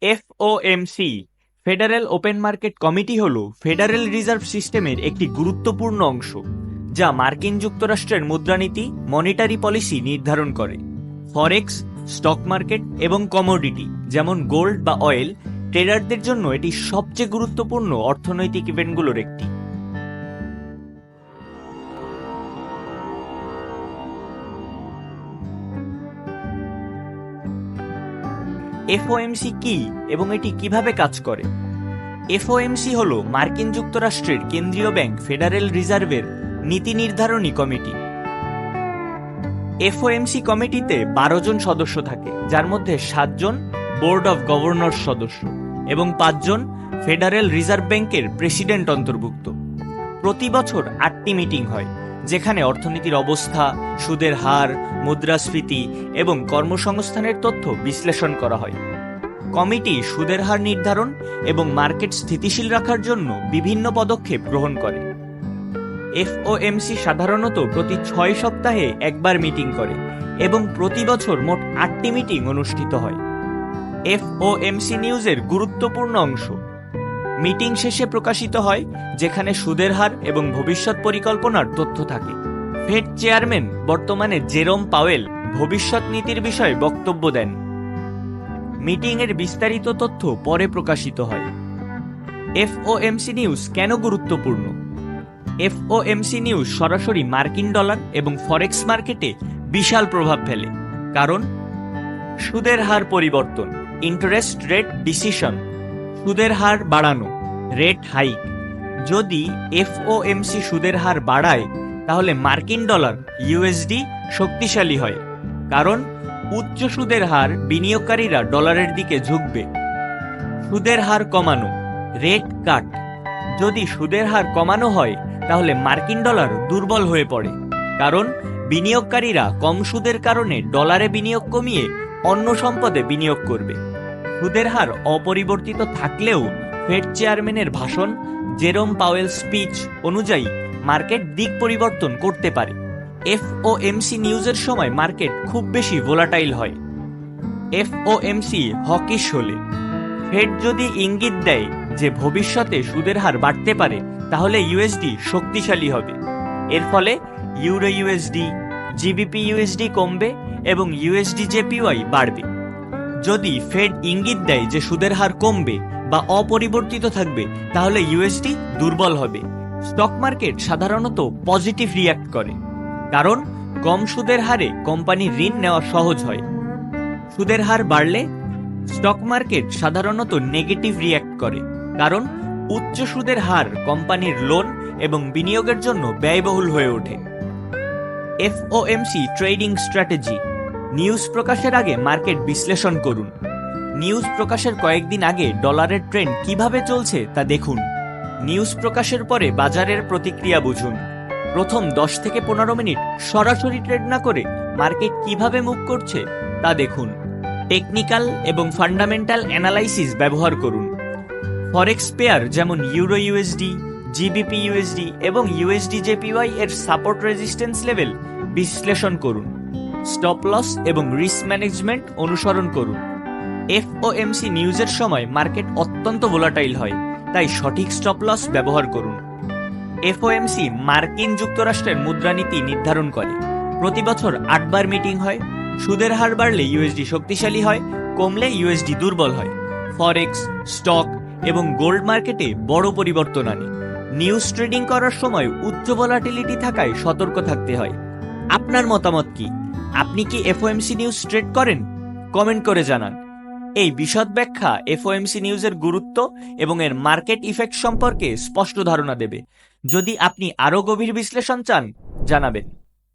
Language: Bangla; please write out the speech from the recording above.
FOMC federal open market committee হল ফেডারেল রিজার্ভ সিস্টেমের একটি গুরুত্বপূর্ণ অংশ, যা মার্কিন যুক্তরাষ্ট্রের মুদ্রানীতি, মনিটারি পলিসি নির্ধারণ করে। ফরেক্স, স্টক মার্কেট এবং কমোডিটি যেমন গোল্ড বা অয়েল ট্রেডারদের জন্য এটি সবচেয়ে গুরুত্বপূর্ণ অর্থনৈতিক ইভেন্টগুলোর একটি। এফওএমসি কি এবং এটি কিভাবে কাজ করে? এফওএমসি হল মার্কিন যুক্তরাষ্ট্রের কেন্দ্রীয় ব্যাংক ফেডারেল রিজার্ভের নীতি নির্ধারণী কমিটি। এফওএমসি কমিটিতে 12 জন সদস্য থাকে, যার মধ্যে 7 জন বোর্ড অব গভর্নর্স সদস্য এবং 5 জন ফেডারেল রিজার্ভ ব্যাংকের প্রেসিডেন্ট অন্তর্ভুক্ত। প্রতি বছর 8টি মিটিং হয়, যেখানে অর্থনীতির অবস্থা, সুদের হার, মুদ্রাস্ফীতি এবং কর্মসংস্থানের তথ্য বিশ্লেষণ করা হয়। কমিটি সুদের হার নির্ধারণ এবং মার্কেট স্থিতিশীল রাখার জন্য বিভিন্ন পদক্ষেপ গ্রহণ করে। এফওএমসি সাধারণত প্রতি 6 সপ্তাহে একবার মিটিং করে এবং প্রতি বছর মোট 8টি মিটিং অনুষ্ঠিত হয়। এফওএমসি নিউজের গুরুত্বপূর্ণ অংশ মিটিং শেষে প্রকাশিত হয়, যেখানে সুদের হার এবং ভবিষ্যৎ পরিকল্পনার তথ্য থাকে। ফেড চেয়ারম্যান বর্তমানে জেরোম পাওয়েল ভবিষ্যৎ নীতির বিষয়ে বক্তব্য দেন। মিটিংয়ের বিস্তারিত তথ্য পরে প্রকাশিত হয়। এফওএমসি নিউজ কেন গুরুত্বপূর্ণ? এফওএমসি নিউজ সরাসরি মার্কিন ডলার এবং ফরেক্স মার্কেটে বিশাল প্রভাব ফেলে, কারণ সুদের হার পরিবর্তন, ইন্টারেস্ট রেট ডিসিশন, সুদের হার বাড়ানো, রেট হাইক। যদি এফওএমসি সুদের হার বাড়ায়, তাহলে মার্কিন ডলার ইউএসডি শক্তিশালী হয়, কারণ উচ্চ সুদের হার বিনিয়োগকারীরা ডলারের দিকে ঝুঁকবে। সুদের হার কমানো, রেট কাট। যদি সুদের হার কমানো হয়, তাহলে মার্কিন ডলার দুর্বল হয়ে পড়ে, কারণ বিনিয়োগকারীরা কম সুদের কারণে ডলারে বিনিয়োগ কমিয়ে অন্য সম্পদে বিনিয়োগ করবে। সুদের হার অপরিবর্তিত থাকলেও ফেড চেয়ারম্যানের ভাষণ, জেরোম পাওয়েল স্পিচ অনুযায়ী মার্কেট দিক পরিবর্তন করতে পারে। এফওএমসি নিউজের সময় মার্কেট খুব বেশি ভোলাটাইল হয়। এফওএমসি হকিশ হলে ফেড যদি ইঙ্গিত দেয় যে ভবিষ্যতে সুদের হার বাড়তে পারে, তাহলে ইউএসডি শক্তিশালী হবে। এর ফলে ইউরো ইউএসডি, জিবিপি ইউএসডি কমবে এবং ইউএসডি জেপিওয়াই বাড়বে। যদি ফেড ইঙ্গিত দেয় যে সুদের হার কমবে বা অপরিবর্তিত থাকবে, তাহলে ইউএসডি দুর্বল হবে। স্টক মার্কেট সাধারণত পজিটিভ রিয়্যাক্ট করে, কারণ কম সুদের হারে কোম্পানির ঋণ নেওয়া সহজ হয়। সুদের হার বাড়লে স্টক মার্কেট সাধারণত নেগেটিভ রিয়্যাক্ট করে, কারণ উচ্চ সুদের হার কোম্পানির লোন এবং বিনিয়োগের জন্য ব্যয়বহুল হয়ে ওঠে। FOMC trading strategy. নিউজ প্রকাশের আগে মার্কেট বিশ্লেষণ করুন। নিউজ প্রকাশের কয়েকদিন আগে ডলারের ট্রেন্ড কিভাবে চলছে তা দেখুন। নিউজ প্রকাশের পরে বাজারের প্রতিক্রিয়া বুঝুন। প্রথম 10 থেকে 15 মিনিট সরাসরি ট্রেড না করে মার্কেট কিভাবে মুভ করছে তা দেখুন। টেকনিক্যাল এবং ফান্ডামেন্টাল অ্যানালাইসিস ব্যবহার করুন। ফরেক্স পেয়ার যেমন ইউরো ইউএসডি, জিবিপি ইউএসডি এবং ইউএসডি জেপিওয়াই এর সাপোর্ট রেজিস্ট্যান্স লেভেল বিশ্লেষণ করুন। স্টপ লস এবং রিস্ক ম্যানেজমেন্ট অনুসরণ করুন। এফওএমসি নিউজের সময় মার্কেট অত্যন্ত ভোলাটাইল হয়, তাই সঠিক স্টপ লস ব্যবহার করুন। এফওএমসি মার্কিন যুক্তরাষ্ট্রের মুদ্রানীতি নির্ধারণ করে। প্রতি বছর 8 বার মিটিং হয়। সুদের হার বাড়লে ইউএসডি শক্তিশালী হয়, কমলে ইউএসডি দুর্বল হয়। ফরেক্স, স্টক এবং গোল্ড মার্কেটে বড় পরিবর্তন আনে। নিউজ ট্রেডিং করার সময় উচ্চ ভলাটিলিটি থাকায় সতর্ক থাকতে হয়। আপনার মতামত কি? আপনি কি এফওএমসি নিউজ ট্রেড করেন? কমেন্ট করে জানান। এই বিশদ ব্যাখ্যা এফওএমসি নিউজের গুরুত্ব এবং এর মার্কেট ইফেক্ট সম্পর্কে স্পষ্ট ধারণা দেবে। যদি আপনি আরও গভীর বিশ্লেষণ চান, জানাবেন।